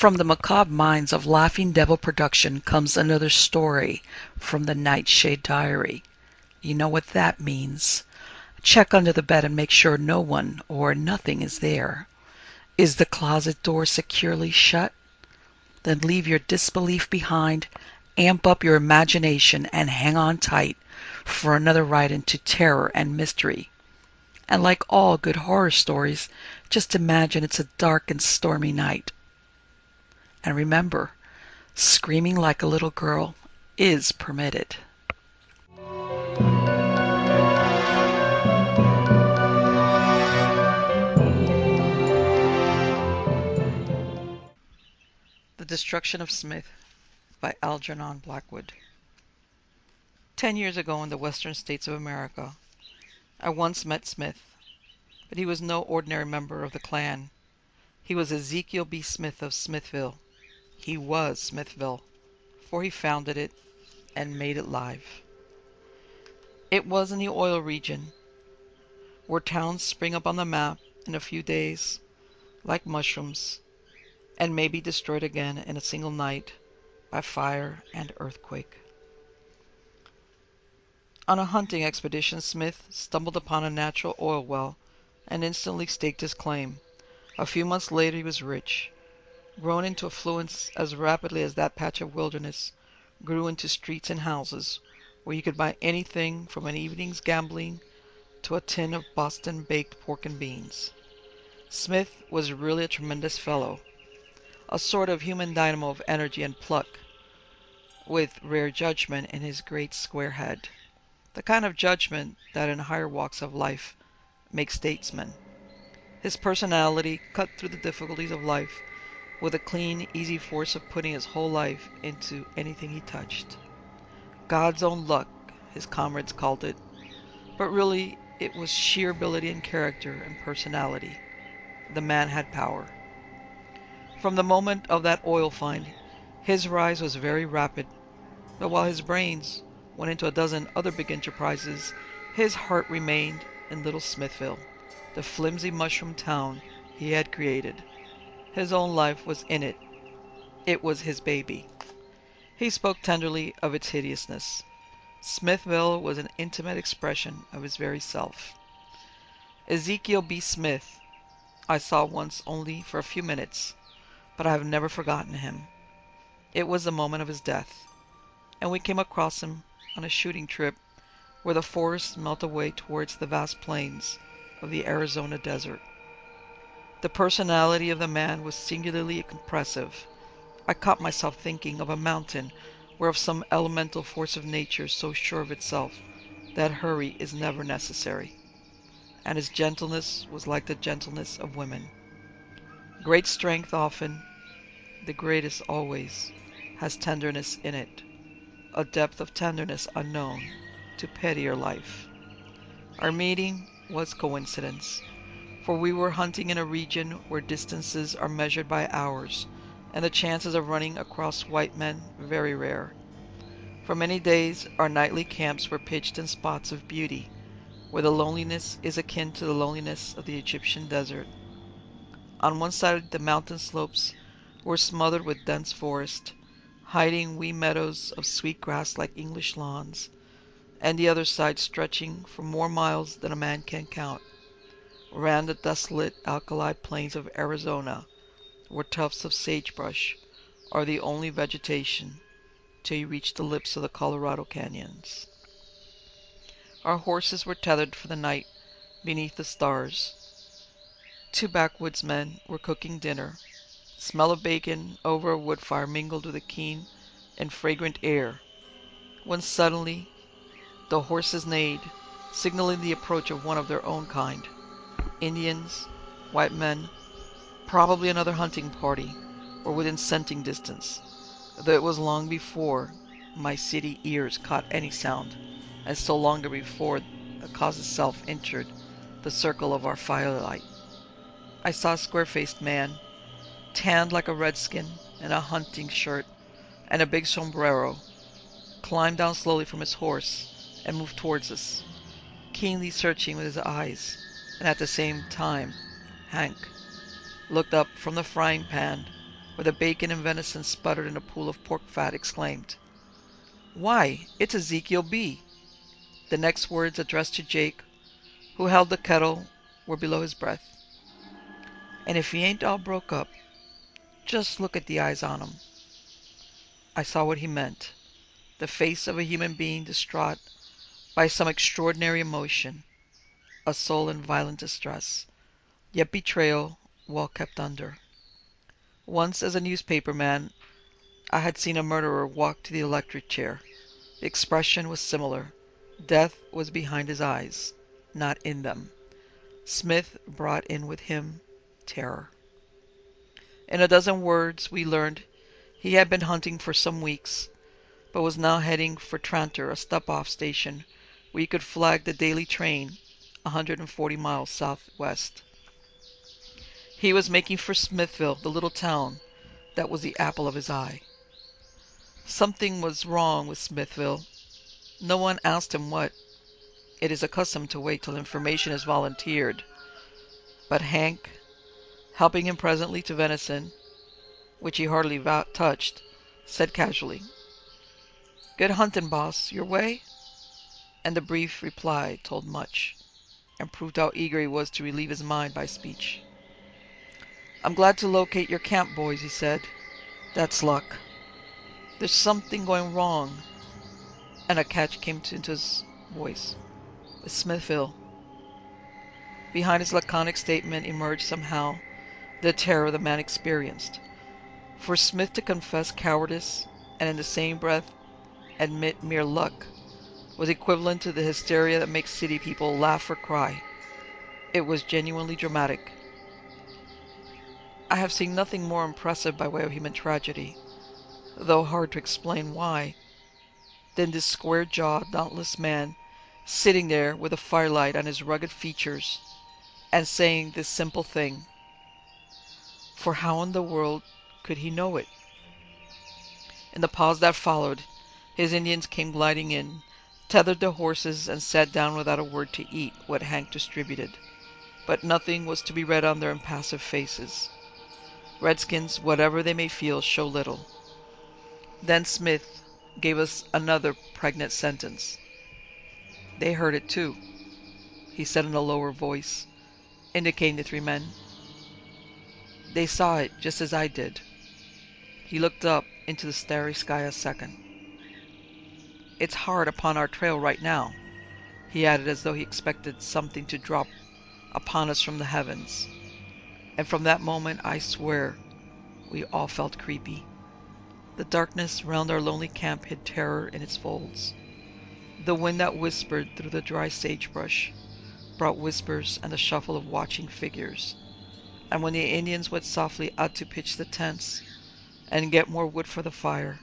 From the macabre minds of Laughing Devil Production comes another story from the Nightshade Diary. You know what that means. Check under the bed and make sure no one or nothing is there. Is the closet door securely shut? Then leave your disbelief behind, amp up your imagination, and hang on tight for another ride into terror and mystery. And like all good horror stories, just imagine it's a dark and stormy night. And remember, screaming like a little girl is permitted. The Destruction of Smith by Algernon Blackwood. 10 years ago in the western states of America, I once met Smith, but he was no ordinary member of the clan. He was Ezekiel B. Smith of Smithville. He was Smithville, for he founded it and made it live. It was in the oil region, where towns spring up on the map in a few days, like mushrooms, and may be destroyed again in a single night by fire and earthquake. On a hunting expedition, Smith stumbled upon a natural oil well and instantly staked his claim. A few months later he was rich, grown into affluence as rapidly as that patch of wilderness grew into streets and houses where you could buy anything from an evening's gambling to a tin of Boston baked pork and beans. Smith was really a tremendous fellow, a sort of human dynamo of energy and pluck, with rare judgment in his great square head, the kind of judgment that in higher walks of life makes statesmen. His personality cut through the difficulties of life with a clean, easy force of putting his whole life into anything he touched. God's own luck, his comrades called it, but really it was sheer ability and character and personality. The man had power. From the moment of that oil find, his rise was very rapid, but while his brains went into a dozen other big enterprises, his heart remained in little Smithville, the flimsy mushroom town he had created. His own life was in it. It was his baby. He spoke tenderly of its hideousness. Smithville was an intimate expression of his very self. Ezekiel B. Smith I saw once only for a few minutes, but I have never forgotten him. It was the moment of his death, and we came across him on a shooting trip where the forests melt away towards the vast plains of the Arizona desert. The personality of the man was singularly impressive. I caught myself thinking of a mountain or of some elemental force of nature so sure of itself that hurry is never necessary. And his gentleness was like the gentleness of women. Great strength often, the greatest always, has tenderness in it, a depth of tenderness unknown to pettier life. Our meeting was coincidence, for we were hunting in a region where distances are measured by hours, and the chances of running across white men very rare. For many days our nightly camps were pitched in spots of beauty, where the loneliness is akin to the loneliness of the Egyptian desert. On one side the mountain slopes were smothered with dense forest, hiding wee meadows of sweet grass like English lawns, and the other side, stretching for more miles than a man can count, ran the desolate alkali plains of Arizona, where tufts of sagebrush are the only vegetation till you reach the lips of the Colorado canyons. Our horses were tethered for the night beneath the stars. Two backwoodsmen were cooking dinner. The smell of bacon over a wood fire mingled with the keen and fragrant air, when suddenly the horses neighed, signaling the approach of one of their own kind. Indians, white men, probably another hunting party, were within scenting distance, though it was long before my city ears caught any sound, and still longer before the cause itself entered the circle of our firelight. I saw a square-faced man, tanned like a redskin, in a hunting shirt and a big sombrero, climb down slowly from his horse and move towards us, keenly searching with his eyes, and at the same time Hank looked up from the frying pan where the bacon and venison sputtered in a pool of pork fat, exclaimed, "Why, it's Ezekiel B." The next words, addressed to Jake, who held the kettle, were below his breath. "And if he ain't all broke up, just look at the eyes on him." I saw what he meant. The face of a human being distraught by some extraordinary emotion, a soul in violent distress, yet betrayal well kept under. Once, as a newspaper man, I had seen a murderer walk to the electric chair. The expression was similar. Death was behind his eyes, not in them. Smith brought in with him terror. In a dozen words, we learned he had been hunting for some weeks, but was now heading for Tranter, a stop-off station where he could flag the daily train 140 miles southwest. He was making for Smithville, the little town that was the apple of his eye. Something was wrong with Smithville. No one asked him what. It is a custom to wait till information is volunteered. But Hank, helping him presently to venison, which he hardly touched, said casually, "Good hunting, boss. Your way?" And the brief reply told much, and proved how eager he was to relieve his mind by speech. "I'm glad to locate your camp, boys," he said. "That's luck. There's something going wrong," and a catch came into his voice, "with Smithville." Behind his laconic statement emerged somehow the terror the man experienced. For Smith to confess cowardice and in the same breath admit mere luck was equivalent to the hysteria that makes city people laugh or cry. It was genuinely dramatic. I have seen nothing more impressive by way of human tragedy, though hard to explain why, than this square-jawed, dauntless man sitting there with the firelight on his rugged features and saying this simple thing. For how in the world could he know it? In the pause that followed, his Indians came gliding in, tethered their horses, and sat down without a word to eat what Hank distributed. But nothing was to be read on their impassive faces. Redskins, whatever they may feel, show little. Then Smith gave us another pregnant sentence. "They heard it too," he said in a lower voice, indicating the three men. "They saw it just as I did." He looked up into the starry sky a second. "It's hard upon our trail right now," he added, as though he expected something to drop upon us from the heavens. And from that moment, I swear, we all felt creepy. The darkness round our lonely camp hid terror in its folds. The wind that whispered through the dry sagebrush brought whispers and the shuffle of watching figures. And when the Indians went softly out to pitch the tents and get more wood for the fire,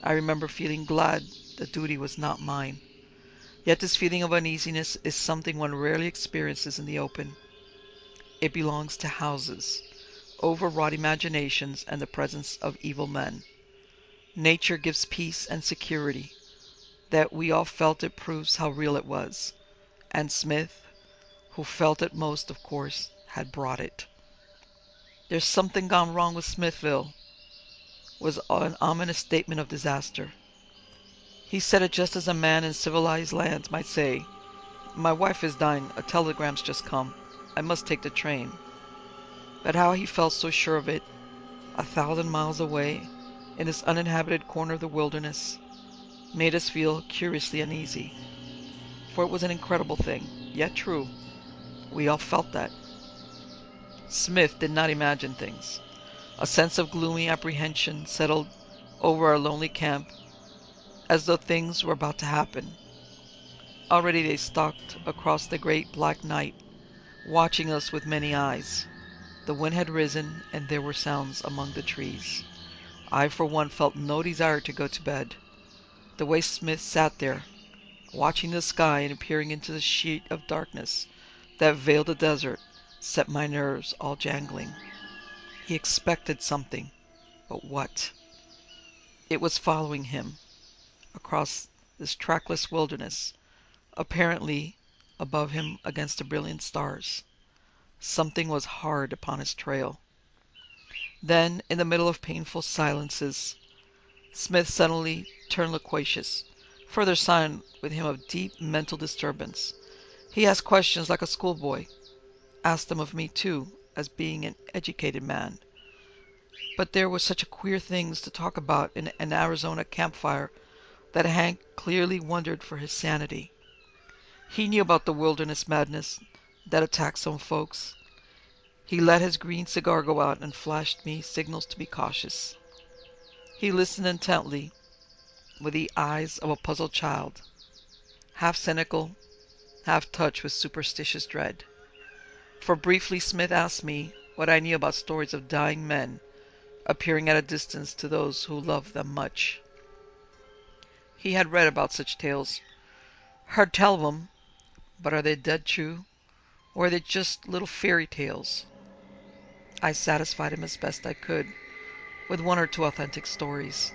I remember feeling glad the duty was not mine. Yet this feeling of uneasiness is something one rarely experiences in the open. It belongs to houses, overwrought imaginations, and the presence of evil men. Nature gives peace and security. That we all felt it proves how real it was. And Smith, who felt it most, of course, had brought it. "There's something gone wrong with Smithville," was an ominous statement of disaster. He said it just as a man in civilized lands might say, "My wife is dying. A telegram's just come. I must take the train." But how he felt so sure of it, 1,000 miles away, in this uninhabited corner of the wilderness, made us feel curiously uneasy. For it was an incredible thing, yet true. We all felt that. Smith did not imagine things. A sense of gloomy apprehension settled over our lonely camp, as though things were about to happen. Already they stalked across the great black night, watching us with many eyes. The wind had risen, and there were sounds among the trees. I, for one, felt no desire to go to bed. The way Smith sat there, watching the sky and peering into the sheet of darkness that veiled the desert, set my nerves all jangling. He expected something, but what? It was following him across this trackless wilderness, apparently above him against the brilliant stars. Something was hard upon his trail. Then, in the middle of painful silences, Smith suddenly turned loquacious, further sign with him of deep mental disturbance. He asked questions like a schoolboy, asked them of me too, as being an educated man. But there were such queer things to talk about in an Arizona campfire that Hank clearly wondered for his sanity. He knew about the wilderness madness that attacks some folks. He let his green cigar go out and flashed me signals to be cautious. He listened intently, with the eyes of a puzzled child, half cynical, half touched with superstitious dread. For briefly Smith asked me what I knew about stories of dying men appearing at a distance to those who loved them much. He had read about such tales, heard tell of 'em, but are they dead true, or are they just little fairy tales? I satisfied him as best I could with one or two authentic stories.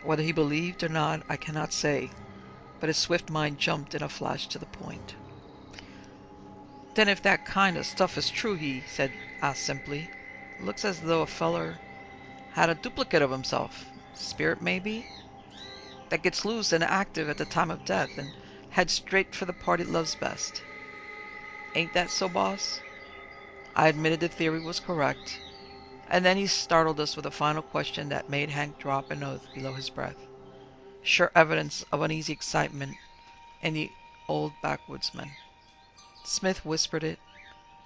Whether he believed or not, I cannot say, but his swift mind jumped in a flash to the point. Then if that kind of stuff is true, he asked simply, looks as though a feller had a duplicate of himself, spirit maybe, that gets loose and active at the time of death and heads straight for the part it loves best. Ain't that so, boss? I admitted the theory was correct, and then he startled us with a final question that made Hank drop an oath below his breath. Sure evidence of uneasy excitement in the old backwoodsman. Smith whispered it,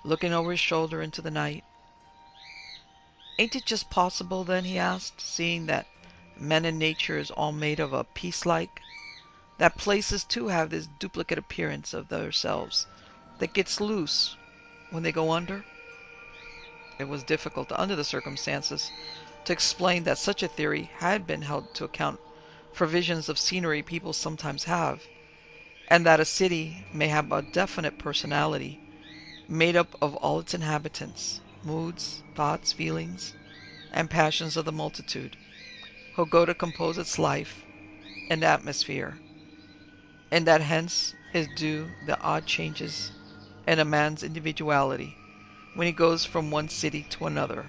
looking over his shoulder into the night. Ain't it just possible, then, he asked, seeing that men and nature is all made of a piece like, that places too have this duplicate appearance of themselves that gets loose when they go under? It was difficult, under the circumstances, to explain that such a theory had been held to account for visions of scenery people sometimes have, and that a city may have a definite personality made up of all its inhabitants, moods, thoughts, feelings, and passions of the multitude, who go to compose its life and atmosphere, and that hence is due the odd changes in a man's individuality when he goes from one city to another.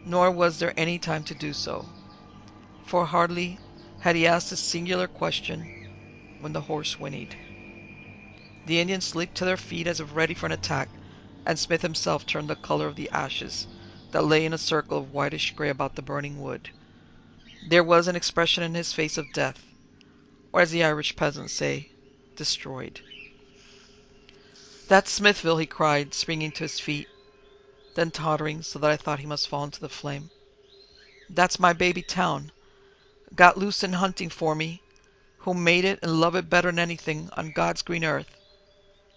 Nor was there any time to do so, for hardly had he asked this singular question when the horse whinnied. The Indians leaped to their feet as if ready for an attack, and Smith himself turned the color of the ashes that lay in a circle of whitish gray about the burning wood. There was an expression in his face of death, or as the Irish peasants say, destroyed. That's Smithville, he cried, springing to his feet, then tottering so that I thought he must fall into the flame. That's my baby town, got loose and hunting for me, who made it and love it better than anything on God's green earth.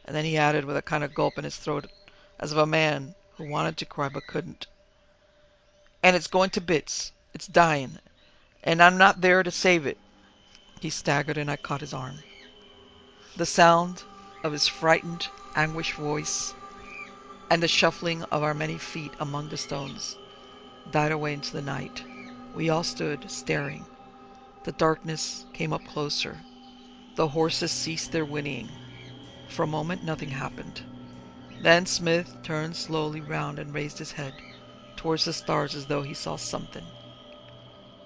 And then he added with a kind of gulp in his throat, as of a man who wanted to cry but couldn't. And it's going to bits. It's dying. And I'm not there to save it. He staggered and I caught his arm. The sound of his frightened, anguished voice and the shuffling of our many feet among the stones died away into the night. We all stood staring. The darkness came up closer. The horses ceased their whinnying. For a moment nothing happened. Then Smith turned slowly round and raised his head towards the stars as though he saw something.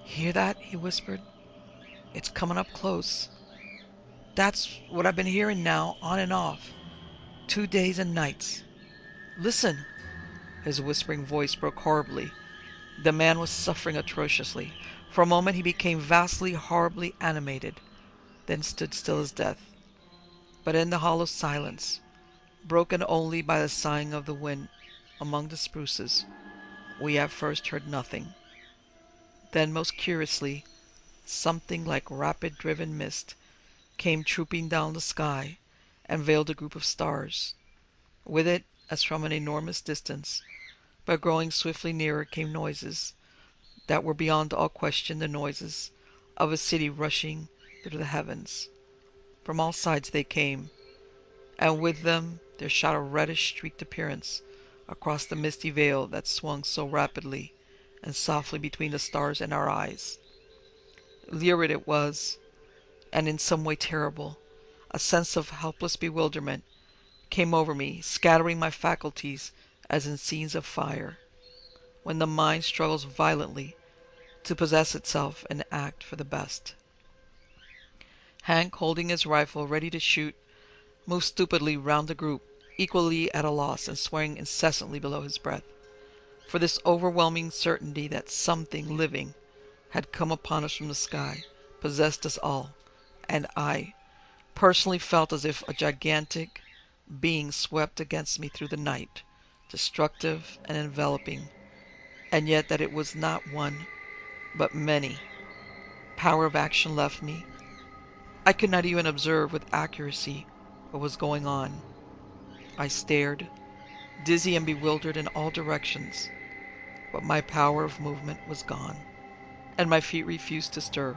Hear that? He whispered. It's coming up close. That's what I've been hearing now, on and off. 2 days and nights. Listen! His whispering voice broke horribly. The man was suffering atrociously. For a moment he became vastly, horribly animated, then stood still as death. But in the hollow silence, broken only by the sighing of the wind among the spruces, we at first heard nothing. Then, most curiously, something like rapid driven mist came trooping down the sky and veiled a group of stars. With it, as from an enormous distance, but growing swiftly nearer, came noises that were beyond all question the noises of a city rushing through the heavens. From all sides they came, and with them there shot a reddish streaked appearance across the misty veil that swung so rapidly and softly between the stars and our eyes. Lurid it was, and in some way terrible. A sense of helpless bewilderment came over me, scattering my faculties as in scenes of fire. when the mind struggles violently to possess itself and act for the best. Hank, holding his rifle ready to shoot, moved stupidly round the group, equally at a loss and swearing incessantly below his breath. For this overwhelming certainty that something living had come upon us from the sky possessed us all, and I personally felt as if a gigantic being swept against me through the night, destructive and enveloping, and yet that it was not one, but many. Power of action left me. I could not even observe with accuracy what was going on. I stared, dizzy and bewildered in all directions, but my power of movement was gone, and my feet refused to stir.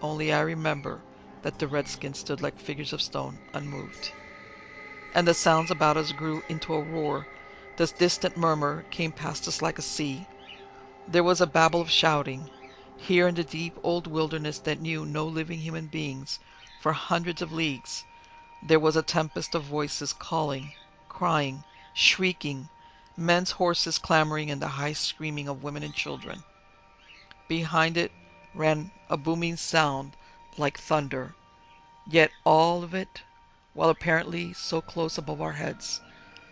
Only I remember that the redskins stood like figures of stone, unmoved. And the sounds about us grew into a roar. This distant murmur came past us like a sea. There was a babble of shouting. Here in the deep old wilderness that knew no living human beings for hundreds of leagues, there was a tempest of voices calling, crying, shrieking, men's horses clamoring, and the high screaming of women and children. Behind it ran a booming sound like thunder, yet all of it, while apparently so close above our heads,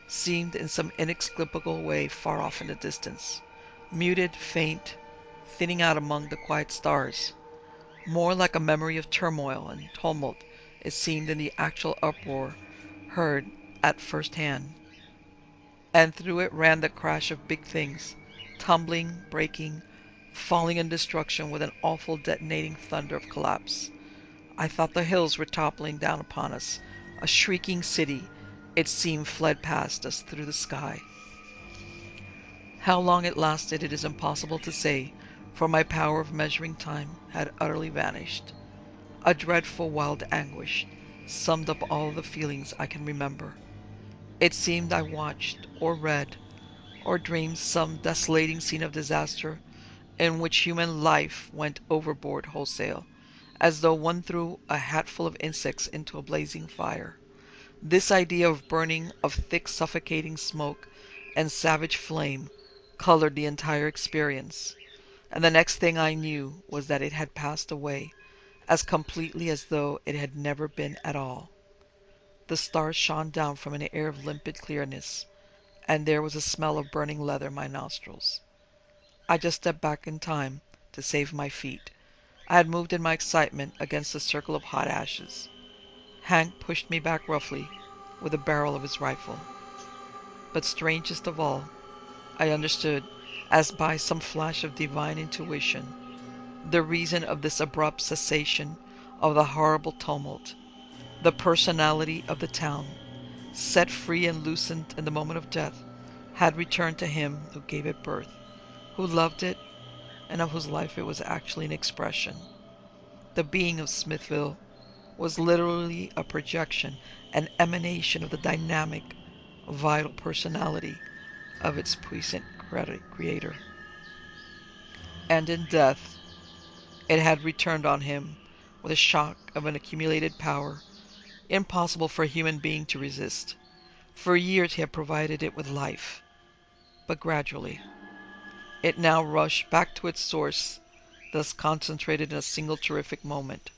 seemed in some inexplicable way far off in the distance, muted, faint, thinning out among the quiet stars. More like a memory of turmoil and tumult it seemed in the actual uproar heard at first hand. And through it ran the crash of big things, tumbling, breaking, falling in destruction with an awful detonating thunder of collapse. I thought the hills were toppling down upon us. A shrieking city, it seemed, fled past us through the sky. How long it lasted it is impossible to say, for my power of measuring time had utterly vanished. A dreadful wild anguish summed up all the feelings I can remember. It seemed I watched, or read, or dreamed some desolating scene of disaster in which human life went overboard wholesale, as though one threw a hatful of insects into a blazing fire. This idea of burning, of thick suffocating smoke and savage flame, colored the entire experience, and the next thing I knew was that it had passed away as completely as though it had never been at all. The stars shone down from an air of limpid clearness, and there was a smell of burning leather in my nostrils. I just stepped back in time to save my feet. I had moved in my excitement against the circle of hot ashes. Hank pushed me back roughly with the barrel of his rifle. But strangest of all, I understood, as by some flash of divine intuition, the reason of this abrupt cessation of the horrible tumult. The personality of the town, set free and loosened in the moment of death, had returned to him who gave it birth, who loved it, and of whose life it was actually an expression. The being of Smithville was literally a projection, an emanation of the dynamic, vital personality of its puissant creator. And in death, it had returned on him with a shock of an accumulated power impossible for a human being to resist. For years he had provided it with life, but gradually it now rushed back to its source, thus concentrated in a single terrific moment.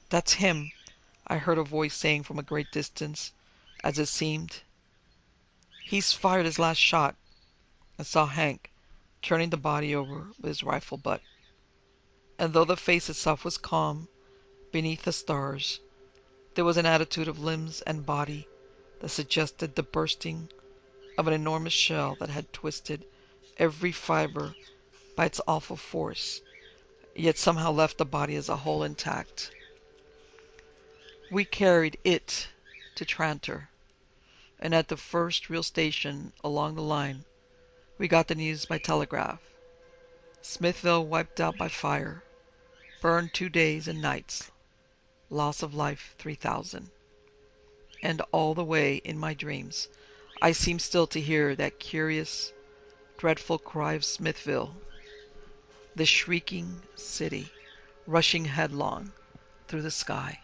"That's him," I heard a voice saying from a great distance, as it seemed. "He's fired his last shot," and saw Hank turning the body over with his rifle butt. And though the face itself was calm, beneath the stars, there was an attitude of limbs and body that suggested the bursting of an enormous shell that had twisted every fiber by its awful force, yet somehow left the body as a whole intact. We carried it to Tranter, and at the first real station along the line, we got the news by telegraph. Smithville wiped out by fire, burned 2 days and nights, loss of life 3,000. And all the way in my dreams, I seem still to hear that curious, dreadful cry of Smithville, the shrieking city rushing headlong through the sky.